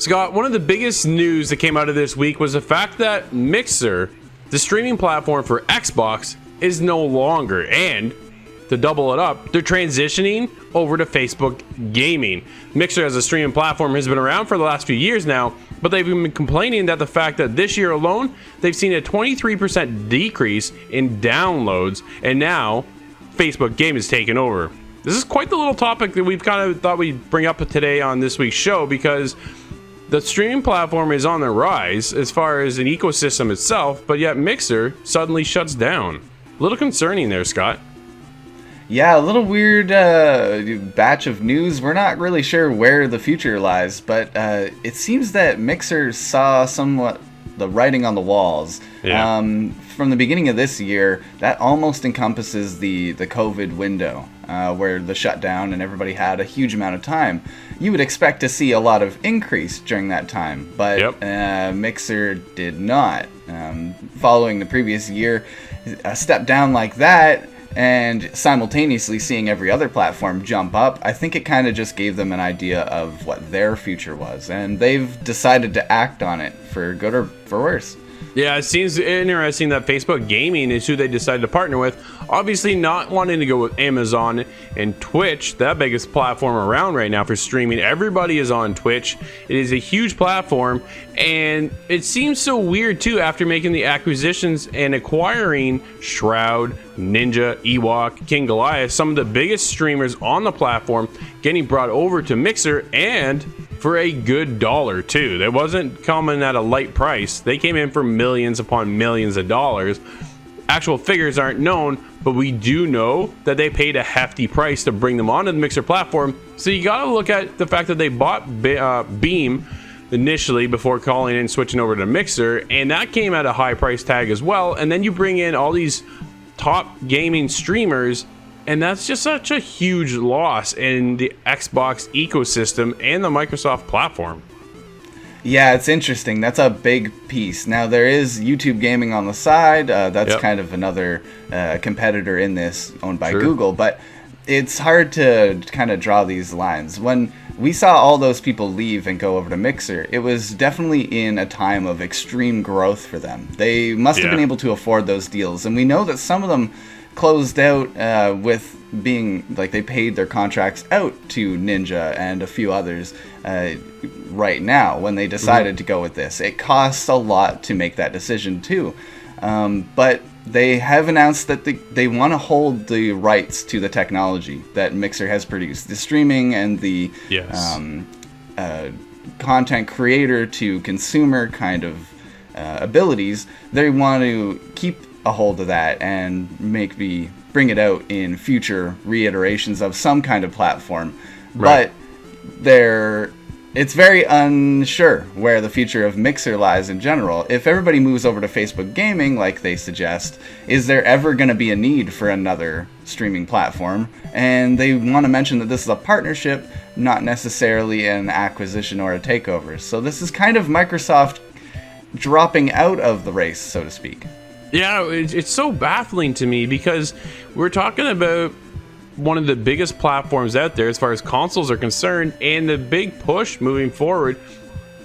Scott, one of the biggest news that came out of this week was the fact that Mixer, the streaming platform for Xbox, is no longer. And to double it up, they're transitioning over to Facebook Gaming. Mixer as a streaming platform has been around for the last few years now, but they've been complaining that the fact that this year alone, they've seen a 23% decrease in downloads, and now Facebook Game is taking over. This is quite the little topic that we've kind of thought we'd bring up today on this week's show, because the streaming platform is on the rise as far as an ecosystem itself, but yet Mixer suddenly shuts down. A little concerning there, Scott. Yeah, a little weird batch of news. We're not really sure where the future lies, but it seems that Mixer saw somewhat the writing on the walls. Yeah. From the beginning of this year, that almost encompasses the COVID window, where the shutdown and everybody had a huge amount of time. You would expect to see a lot of increase during that time, but Mixer did not. Following the previous year, a step down like that, and simultaneously seeing every other platform jump up, I think it kind of just gave them an idea of what their future was, and they've decided to act on it, for good or for worse. Yeah, it seems interesting that Facebook Gaming is who they decided to partner with. Obviously not wanting to go with Amazon and Twitch, the biggest platform around right now for streaming. Everybody is on Twitch. It is a huge platform, and it seems so weird too after making the acquisitions and acquiring Shroud, Ninja, Ewok, King Goliath, some of the biggest streamers on the platform getting brought over to Mixer, and for a good dollar too. That wasn't coming at a light price. They came in for millions upon millions of dollars. Actual figures aren't known, but we do know that they paid a hefty price to bring them onto the Mixer platform. So you got to look at the fact that they bought Beam initially before calling and switching over to Mixer, and that came at a high price tag as well. And then you bring in all these top gaming streamers, and that's just such a huge loss in the Xbox ecosystem and the Microsoft platform. Yeah, it's interesting. That's a big piece. Now, there is YouTube Gaming on the side. That's kind of another competitor in this, owned by Google. But it's hard to kind of draw these lines. When we saw all those people leave and go over to Mixer, it was definitely in a time of extreme growth for them. They must have been able to afford those deals. And we know that some of them closed out with being like they paid their contracts out to Ninja and a few others right now when they decided to go with this. It costs a lot to make that decision too, but they have announced that they want to hold the rights to the technology that Mixer has produced, the streaming and the content creator to consumer kind of abilities. They want to keep a hold of that and bring it out in future reiterations of some kind of platform. Right. But it's very unsure where the future of Mixer lies in general. If everybody moves over to Facebook Gaming, like they suggest, is there ever going to be a need for another streaming platform? And they want to mention that this is a partnership, not necessarily an acquisition or a takeover. So this is kind of Microsoft dropping out of the race, so to speak. Yeah, it's so baffling to me, because we're talking about one of the biggest platforms out there as far as consoles are concerned, and the big push moving forward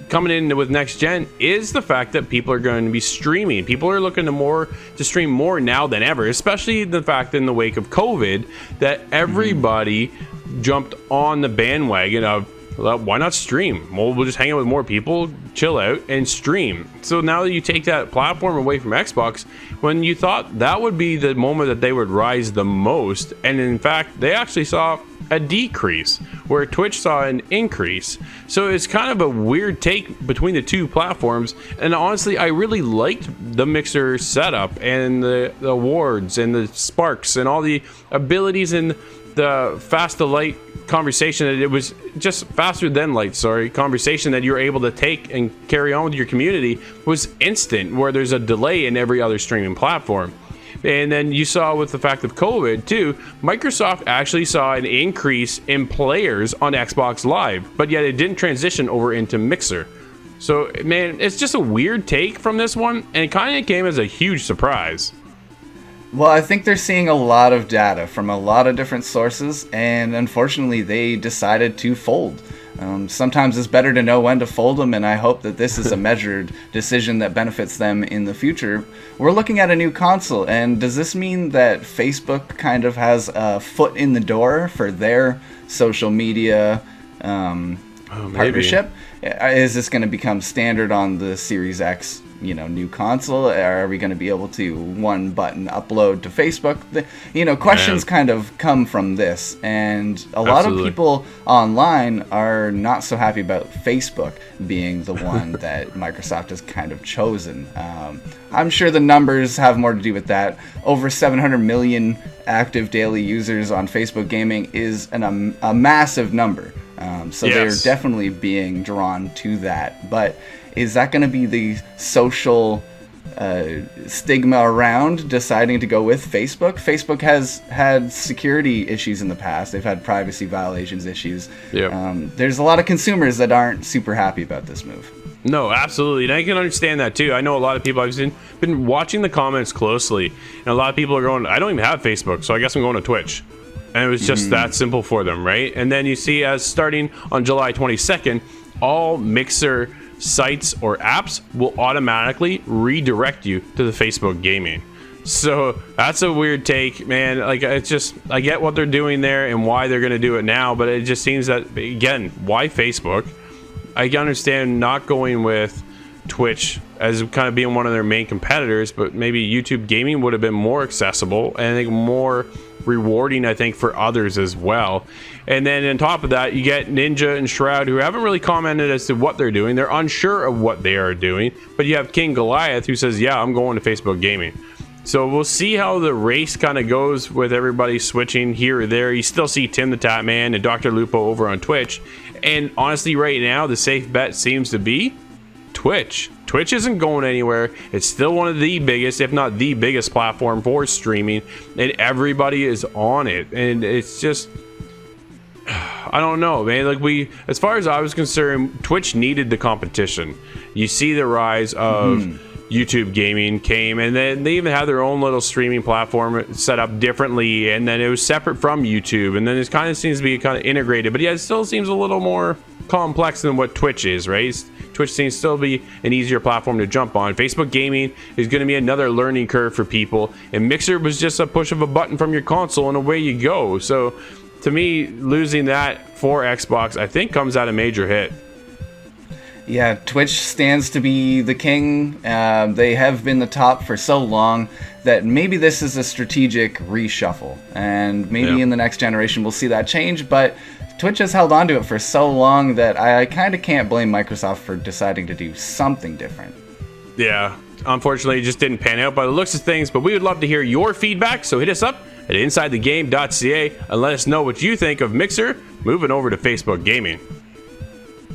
coming in with next gen is the fact that people are going to be streaming. People are looking to stream more now than ever, especially the fact in the wake of COVID that everybody jumped on the bandwagon of, well, why not stream? Well, we'll just hang out with more people, chill out, and stream. So now that you take that platform away from Xbox, when you thought that would be the moment that they would rise the most, and in fact, they actually saw a decrease, where Twitch saw an increase. So it's kind of a weird take between the two platforms, and honestly, I really liked the Mixer setup, and the awards, and the sparks, and all the abilities, and the fast to light conversation. That it was just faster than light, conversation that you're able to take and carry on with your community was instant, where there's a delay in every other streaming platform. And then you saw with the fact of COVID too, Microsoft actually saw an increase in players on Xbox Live, but yet it didn't transition over into Mixer. So man, it's just a weird take from this one, and it kind of came as a huge surprise. Well, I think they're seeing a lot of data from a lot of different sources, and unfortunately they decided to fold. Sometimes it's better to know when to fold them, and I hope that this is a measured decision that benefits them in the future. We're looking at a new console, and does this mean that Facebook kind of has a foot in the door for their social media partnership? Is this going to become standard on the Series X, new console? Are we going to be able to one button upload to Facebook? Questions kind of come from this, and a lot of people online are not so happy about Facebook being the one that Microsoft has kind of chosen. I'm sure the numbers have more to do with that. Over 700 million active daily users on Facebook Gaming is a massive number. So they're definitely being drawn to that. But is that going to be the social stigma around deciding to go with Facebook? Facebook has had security issues in the past. They've had privacy violations issues. There's a lot of consumers that aren't super happy about this move. No, absolutely. And I can understand that too. I know a lot of people, I've been watching the comments closely, and a lot of people are going, I don't even have Facebook, so I guess I'm going to Twitch. And it was just that simple for them, right? And then you see, as starting on July 22nd, all Mixer sites or apps will automatically redirect you to the Facebook Gaming. So that's a weird take, man. Like, it's just, I get what they're doing there and why they're going to do it now, but it just seems that, again, why Facebook? I understand not going with Twitch as kind of being one of their main competitors, but maybe YouTube Gaming would have been more accessible and I think more rewarding, I think, for others as well. And then on top of that, you get Ninja and Shroud, who haven't really commented as to what they're doing. They're unsure of what they are doing, but you have King Goliath, who says, yeah, I'm going to Facebook Gaming. So we'll see how the race kind of goes with everybody switching here or there. You still see Tim the Tap Man and Dr. Lupo over on Twitch. And honestly, right now, the safe bet seems to be Twitch. Twitch isn't going anywhere. It's still one of the biggest, if not the biggest platform for streaming, and everybody is on it. And it's just, I don't know, man. Like, as far as I was concerned, Twitch needed the competition. You see the rise of YouTube Gaming came, and then they even had their own little streaming platform set up differently, and then it was separate from YouTube, and then it kind of seems to be kind of integrated, but yeah, it still seems a little more complex than what Twitch is, right? Twitch seems to still be an easier platform to jump on. Facebook Gaming is going to be another learning curve for people, and Mixer was just a push of a button from your console and away you go. So to me, losing that for Xbox, I think, comes at a major hit. Yeah, Twitch stands to be the king. They have been the top for so long that maybe this is a strategic reshuffle, and maybe in the next generation we'll see that change, but Twitch has held on to it for so long that I kind of can't blame Microsoft for deciding to do something different. Yeah, unfortunately it just didn't pan out by the looks of things, but we would love to hear your feedback, so hit us up at insidethegame.ca and let us know what you think of Mixer moving over to Facebook Gaming.